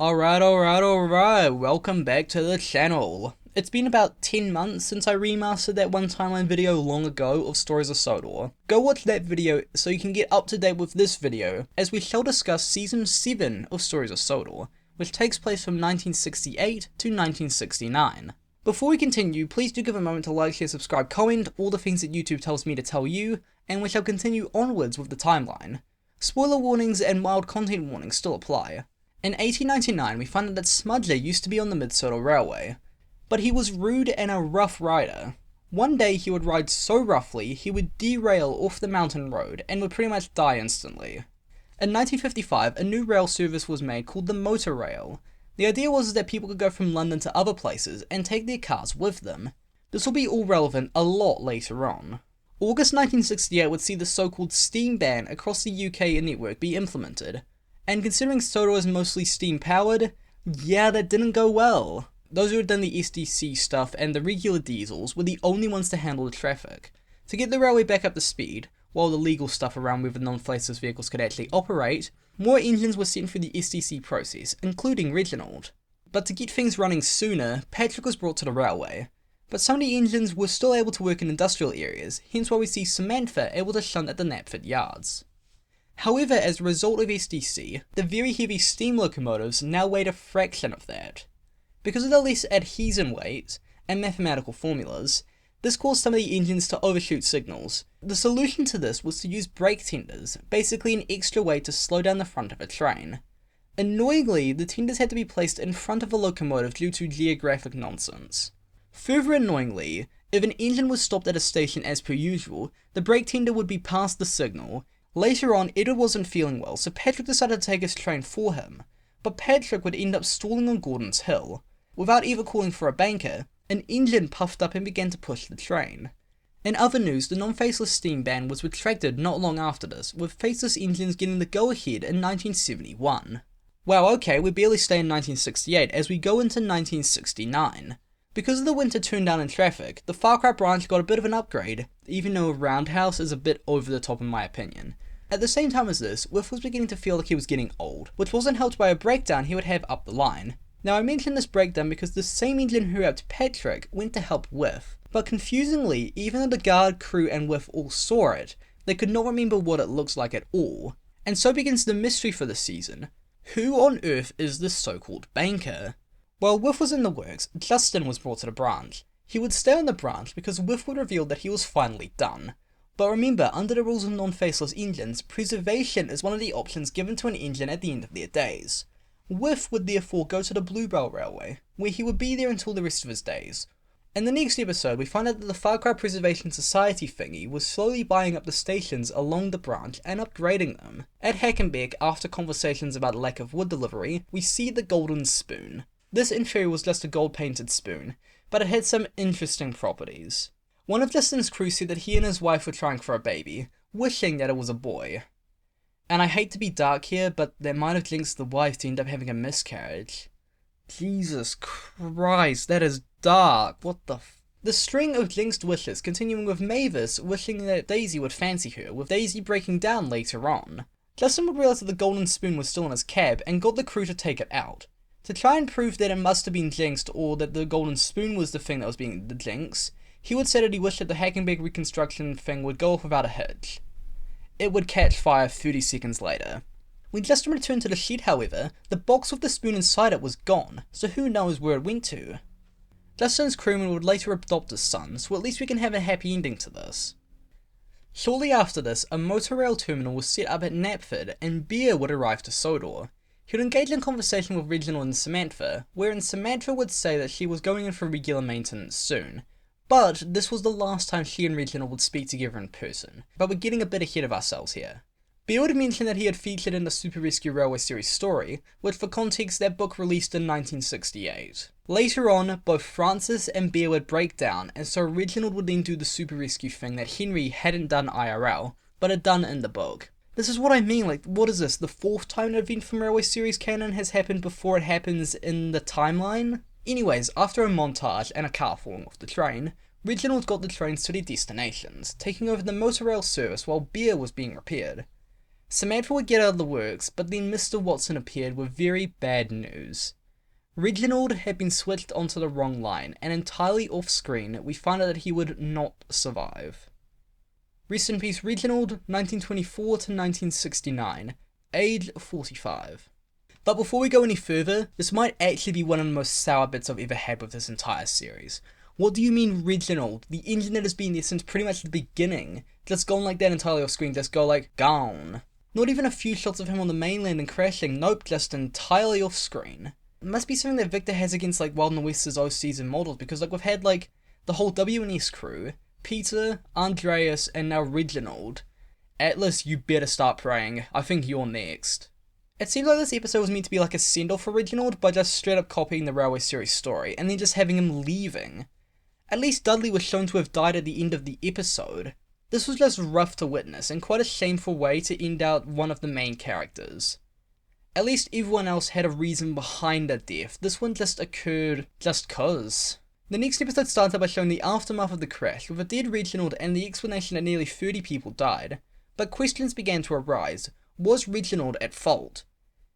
Alright, welcome back to the channel. It's been about 10 months since I remastered that one timeline video long ago of Stories of Sodor. Go watch that video so you can get up to date with this video, as we shall discuss Season 7 of Stories of Sodor, which takes place from 1968 to 1969. Before we continue, please do give a moment to like, share, subscribe, comment, all the things that YouTube tells me to tell you, and we shall continue onwards with the timeline. Spoiler warnings and mild content warnings still apply. In 1899, we find out that Smudger used to be on the Mid-Sodor Railway, but he was rude and a rough rider. One day he would ride so roughly, he would derail off the mountain road and would pretty much die instantly. In 1955, a new rail service was made called the motor rail. The idea was that people could go from London to other places and take their cars with them. This will be all relevant a lot later on. August 1968 would see the so-called steam ban across the UK network be implemented. And considering Sodor is mostly steam powered, yeah, that didn't go well. Those who had done the SDC stuff and the regular diesels were the only ones to handle the traffic. To get the railway back up to speed, while the legal stuff around whether non-faceless vehicles could actually operate, more engines were sent through the SDC process, including Reginald. But to get things running sooner, Patrick was brought to the railway. But some of the engines were still able to work in industrial areas, hence why we see Samantha able to shunt at the Knapford yards. However, as a result of SDC, the very heavy steam locomotives now weighed a fraction of that. Because of the less adhesion weight and mathematical formulas, this caused some of the engines to overshoot signals. The solution to this was to use brake tenders, basically an extra way to slow down the front of a train. Annoyingly, the tenders had to be placed in front of a locomotive due to geographic nonsense. Further annoyingly, if an engine was stopped at a station as per usual, the brake tender would be past the signal. Later on, Edward wasn't feeling well, so Patrick decided to take his train for him, but Patrick would end up stalling on Gordon's Hill. Without ever calling for a banker, an engine puffed up and began to push the train. In other news, the non-faceless steam ban was retracted not long after this, with faceless engines getting the go-ahead in 1971. Wow, okay, we barely stay in 1968 as we go into 1969. Because of the winter turndown in traffic, the Far Cry branch got a bit of an upgrade, even though a roundhouse is a bit over the top in my opinion. At the same time as this, Whiff was beginning to feel like he was getting old, which wasn't helped by a breakdown he would have up the line. Now I mention this breakdown because the same engine who helped Patrick went to help Whiff, but confusingly, even though the guard, crew and Whiff all saw it, they could not remember what it looks like at all. And so begins the mystery for this season. Who on earth is this so-called banker? While Whiff was in the works, Justin was brought to the branch. He would stay on the branch because Whiff would reveal that he was finally done. But remember, under the rules of non-faceless engines, preservation is one of the options given to an engine at the end of their days. Whiff would therefore go to the Bluebell Railway, where he would be there until the rest of his days. In the next episode, we find out that the Far Cry Preservation Society thingy was slowly buying up the stations along the branch and upgrading them. At Hackenbeck, after conversations about lack of wood delivery, we see the Golden Spoon. This in theory was just a gold-painted spoon, but it had some interesting properties. One of Justin's crew said that he and his wife were trying for a baby, wishing that it was a boy. And I hate to be dark here, but that might have jinxed the wife to end up having a miscarriage. Jesus Christ, that is dark. What the f... The string of jinxed wishes continuing with Mavis wishing that Daisy would fancy her, with Daisy breaking down later on. Justin would realize that the golden spoon was still in his cab and got the crew to take it out. To try and prove that it must have been jinxed or that the golden spoon was the thing that was being the jinx, he would say that he wished that the Hackenbeck reconstruction thing would go off without a hitch. It would catch fire 30 seconds later. When Justin returned to the shed, however, the box with the spoon inside it was gone, so who knows where it went to. Justin's crewman would later adopt a son, so at least we can have a happy ending to this. Shortly after this, a motor rail terminal was set up at Knapford and Beer would arrive to Sodor. He would engage in conversation with Reginald and Samantha, wherein Samantha would say that she was going in for regular maintenance soon. But this was the last time she and Reginald would speak together in person. But we're getting a bit ahead of ourselves here. Beer would mention that he had featured in the Super Rescue Railway series story, which for context that book released in 1968. Later on, both Francis and Beer would break down, and so Reginald would then do the Super Rescue thing that Henry hadn't done IRL, but had done in the book. This is what I mean, like, what is this? The fourth time an event from Railway series canon has happened before it happens in the timeline? Anyways, after a montage and a car falling off the train, Reginald got the trains to their destinations, taking over the motor rail service while Beer was being repaired. Samantha would get out of the works, but then Mr. Watson appeared with very bad news. Reginald had been switched onto the wrong line, and entirely off-screen, we find out that he would not survive. Rest in peace, Reginald, 1924 to 1969, age 45. But before we go any further, this might actually be one of the most sour bits I've ever had with this entire series. What do you mean Reginald, the engine that has been there since pretty much the beginning, just gone like that entirely off screen, just go like, gone? Not even a few shots of him on the mainland and crashing, nope, just entirely off screen. It must be something that Victor has against like Wild and West's OCs and models, because like we've had like the whole W&S crew, Peter, Andreas, and now Reginald. Atlas, you better start praying. I think you're next. It seems like this episode was meant to be like a send-off for Reginald by just straight up copying the Railway series story, and then just having him leaving. At least Dudley was shown to have died at the end of the episode. This was just rough to witness, and quite a shameful way to end out one of the main characters. At least everyone else had a reason behind their death. This one just occurred just cause. The next episode started by showing the aftermath of the crash, with a dead Reginald and the explanation that nearly 30 people died. But questions began to arise. Was Reginald at fault?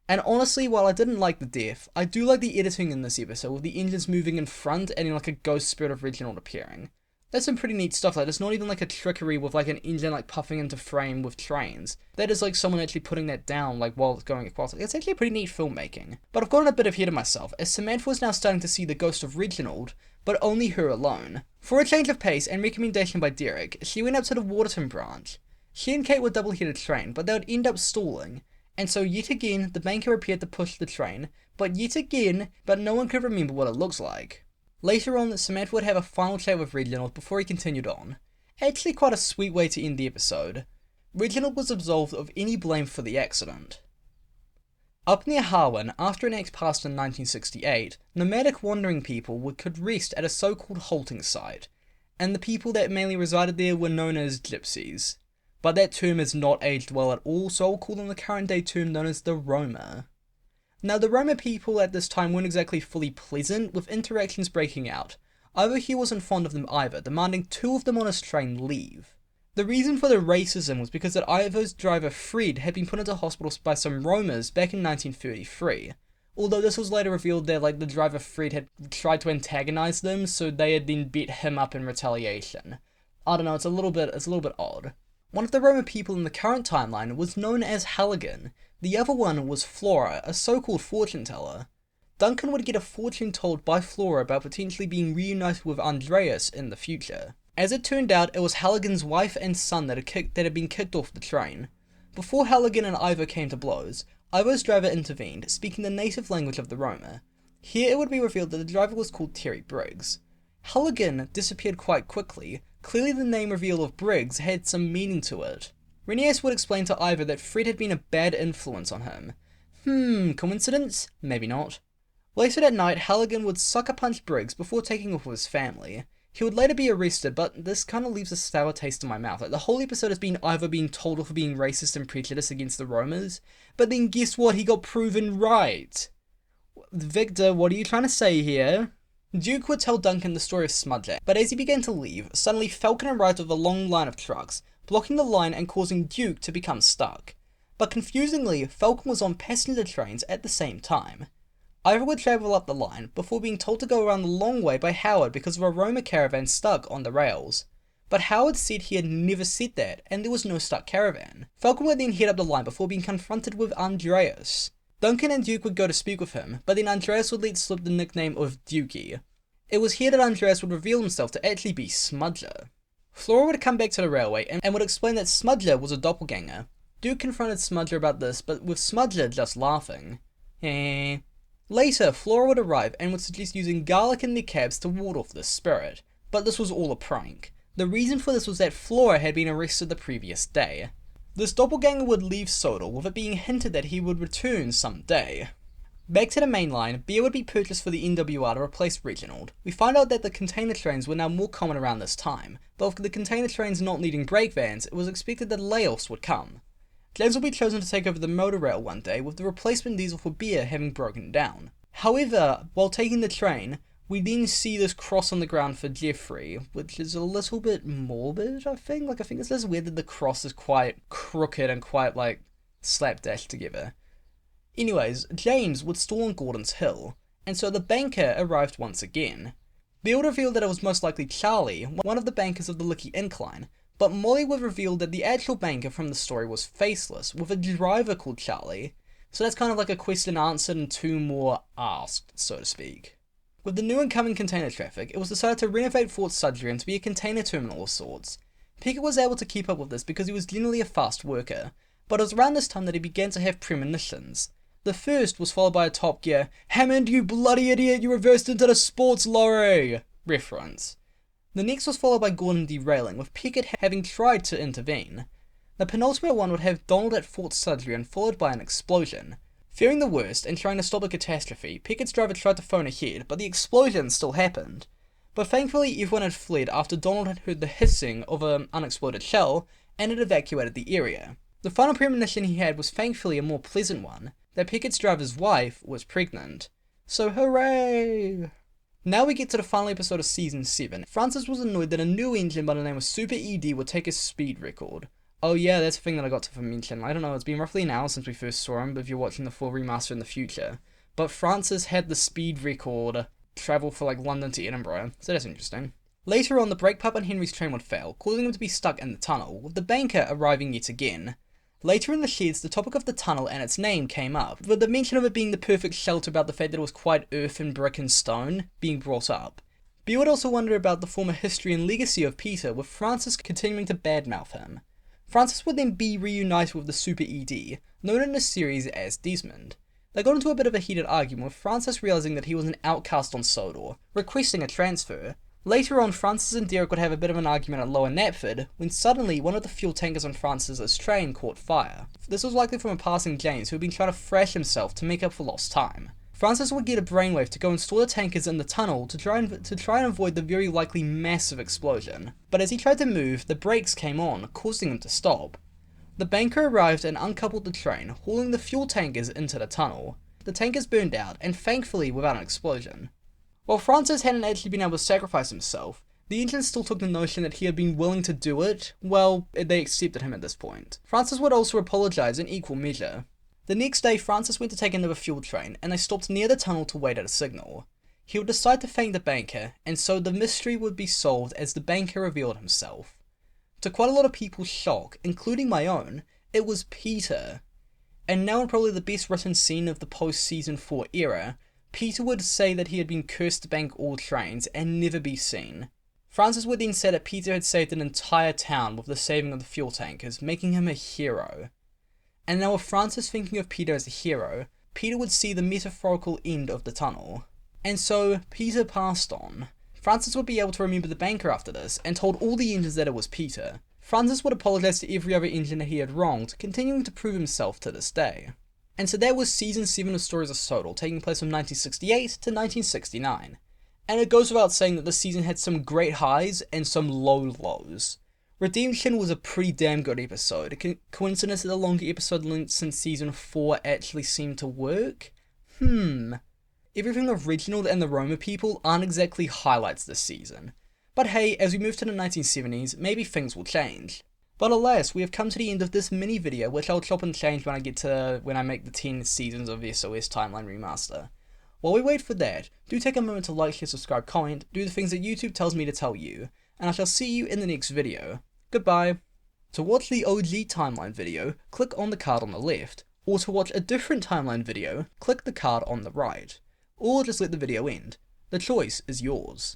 And honestly, while I didn't like the death, I do like the editing in this episode, with the engines moving in front and like a ghost spirit of Reginald appearing. That's some pretty neat stuff. Like, it's not even like a trickery with like an engine like puffing into frame with trains. That is like someone actually putting that down like while it's going across. It's actually pretty neat filmmaking. But I've gotten a bit ahead of myself, as Samantha was now starting to see the ghost of Reginald, but only her alone. For a change of pace and recommendation by Derek, she went up to the Waterton branch. She and Kate were double-headed train, but they would end up stalling. And so yet again, the banker appeared to push the train, but no one could remember what it looks like. Later on, Samantha would have a final chat with Reginald before he continued on. Actually quite a sweet way to end the episode. Reginald was absolved of any blame for the accident. Up near Harwin, after an axe passed in 1968, nomadic wandering people could rest at a so-called halting site, and the people that mainly resided there were known as gypsies. But that term has not aged well at all, so I'll call them the current day term known as the Roma. Now, the Roma people at this time weren't exactly fully pleasant, with interactions breaking out. Ivor here wasn't fond of them either, demanding 2 of them on his train leave. The reason for the racism was because that Ivor's driver Fred had been put into hospital by some Romas back in 1933. Although this was later revealed that like the driver Fred had tried to antagonize them, so they had then beat him up in retaliation. I don't know, it's a little bit odd. One of the Roma people in the current timeline was known as Halligan. The other one was Flora, a so-called fortune teller. Duncan would get a fortune told by Flora about potentially being reunited with Andreas in the future. As it turned out, it was Halligan's wife and son that had been kicked off the train. Before Halligan and Ivor came to blows, Ivor's driver intervened, speaking the native language of the Roma. Here it would be revealed that the driver was called Terry Briggs. Halligan disappeared quite quickly. Clearly the name reveal of Briggs had some meaning to it. Renias would explain to Ivor that Fred had been a bad influence on him. Coincidence? Maybe not. Later that night, Halligan would sucker punch Briggs before taking off with his family. He would later be arrested, but this kind of leaves a sour taste in my mouth. Like, the whole episode has been Ivor being told off for being racist and prejudiced against the Romas, but then guess what? He got proven right. Victor, what are you trying to say here? Duke would tell Duncan the story of Smudger, but as he began to leave, suddenly Falcon arrived with a long line of trucks, blocking the line and causing Duke to become stuck. But confusingly, Falcon was on passenger trains at the same time. Ivor would travel up the line, before being told to go around the long way by Howard because of a Roma caravan stuck on the rails. But Howard said he had never said that, and there was no stuck caravan. Falcon would then head up the line before being confronted with Andreas. Duncan and Duke would go to speak with him, but then Andreas would let slip the nickname of Dukey. It was here that Andreas would reveal himself to actually be Smudger. Flora would come back to the railway and would explain that Smudger was a doppelganger. Duke confronted Smudger about this, but with Smudger just laughing. Later, Flora would arrive and would suggest using garlic in their cabs to ward off this spirit, but this was all a prank. The reason for this was that Flora had been arrested the previous day. This doppelganger would leave Sodor, with it being hinted that he would return someday. Back to the main line, beer would be purchased for the NWR to replace Reginald. We find out that the container trains were now more common around this time, but with the container trains not needing brake vans, it was expected that layoffs would come. James will be chosen to take over the motor rail one day, with the replacement diesel for beer having broken down. However, while taking the train, we then see this cross on the ground for Jeffrey, which is a little bit morbid, I think. I think it's just weird that the cross is quite crooked and quite, slapdash together. Anyways, James would stall on Gordon's hill, and so the banker arrived once again. Bill would reveal that it was most likely Charlie, one of the bankers of the Licky Incline, but Molly would reveal that the actual banker from the story was faceless, with a driver called Charlie. So that's kind of like a question answered and two more asked, so to speak. With the new incoming container traffic, it was decided to renovate Fort Sudbury to be a container terminal of sorts. Pickett was able to keep up with this because he was generally a fast worker, but it was around this time that he began to have premonitions. The first was followed by a Top Gear, "Hammond, you bloody idiot, you reversed into the sports lorry!" reference. The next was followed by Gordon derailing, with Pickett having tried to intervene. The penultimate one would have Donald at Fort Sudbury followed by an explosion. Fearing the worst and trying to stop a catastrophe, Pickett's driver tried to phone ahead, but the explosion still happened. But thankfully everyone had fled after Donald had heard the hissing of an unexploded shell and had evacuated the area. The final premonition he had was thankfully a more pleasant one, that Pickett's driver's wife was pregnant. So hooray! Now we get to the final episode of Season 7. Francis was annoyed that a new engine by the name of Super ED would take his speed record. Oh yeah, that's the thing that I got to mention. I don't know, it's been roughly an hour since we first saw him, but if you're watching the full remaster in the future. But Francis had the speed record travel for like London to Edinburgh, so that's interesting. Later on, the brake pump on Henry's train would fail, causing him to be stuck in the tunnel, with the banker arriving yet again. Later in the sheds, the topic of the tunnel and its name came up, with the mention of it being the perfect shelter about the fact that it was quite earth and brick and stone being brought up. Bill would also wonder about the former history and legacy of Peter, with Francis continuing to badmouth him. Francis would then be reunited with the Super ED, known in the series as Desmond. They got into a bit of a heated argument, with Francis realizing that he was an outcast on Sodor, requesting a transfer. Later on, Francis and Derek would have a bit of an argument at Lower Knapford, when suddenly one of the fuel tankers on Francis's train caught fire. This was likely from a passing James who had been trying to thrash himself to make up for lost time. Francis would get a brainwave to go and store the tankers in the tunnel to try and avoid the very likely massive explosion. But as he tried to move, the brakes came on, causing him to stop. The banker arrived and uncoupled the train, hauling the fuel tankers into the tunnel. The tankers burned out, and thankfully without an explosion. While Francis hadn't actually been able to sacrifice himself, the engines still took the notion that he had been willing to do it. Well, they accepted him at this point. Francis would also apologize in equal measure. The next day, Francis went to take another fuel train, and they stopped near the tunnel to wait at a signal. He would decide to thank the banker, and so the mystery would be solved as the banker revealed himself. To quite a lot of people's shock, including my own, it was Peter. And now in probably the best written scene of the post-Season 4 era, Peter would say that he had been cursed to bank all trains and never be seen. Francis would then say that Peter had saved an entire town with the saving of the fuel tankers, making him a hero. And now with Francis thinking of Peter as a hero, Peter would see the metaphorical end of the tunnel. And so, Peter passed on. Francis would be able to remember the banker after this, and told all the engines that it was Peter. Francis would apologise to every other engine that he had wronged, continuing to prove himself to this day. And so that was Season 7 of Stories of Sodor, taking place from 1968 to 1969. And it goes without saying that the season had some great highs and some low lows. Redemption was a pretty damn good episode. Coincidence that the longer episode length since Season 4 actually seemed to work? Everything original and the Roma people aren't exactly highlights this season. But hey, as we move to the 1970s, maybe things will change. But alas, we have come to the end of this mini video, which I'll chop and change when I make the 10 seasons of SOS Timeline Remaster. While we wait for that, do take a moment to like, share, subscribe, comment, do the things that YouTube tells me to tell you, and I shall see you in the next video. Goodbye. To watch the OG timeline video, click on the card on the left, or to watch a different timeline video, click the card on the right. Or just let the video end. The choice is yours.